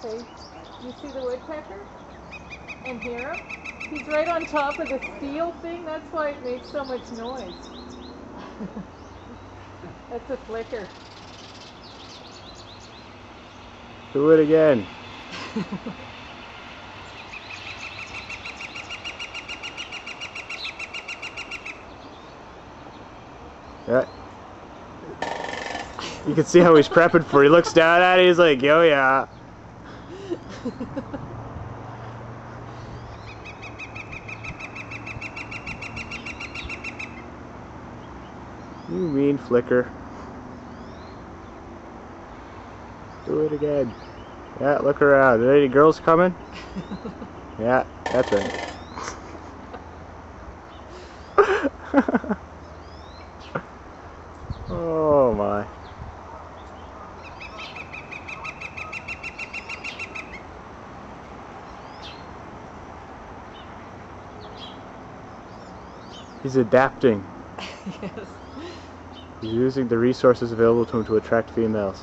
Okay, you see the woodpecker? And hear him? He's right on top of the steel thing, that's why it makes so much noise. That's a flicker. Do it again. Yeah. You can see how he's prepping for it. He looks down at it, he's like, yo, yeah. You mean flicker. Do it again. Yeah, look around. Are there any girls coming? Yeah, that's right. Oh my. He's adapting. Yes. He's using the resources available to him to attract females.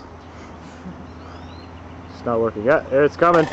It's not working. Yeah, there it's coming.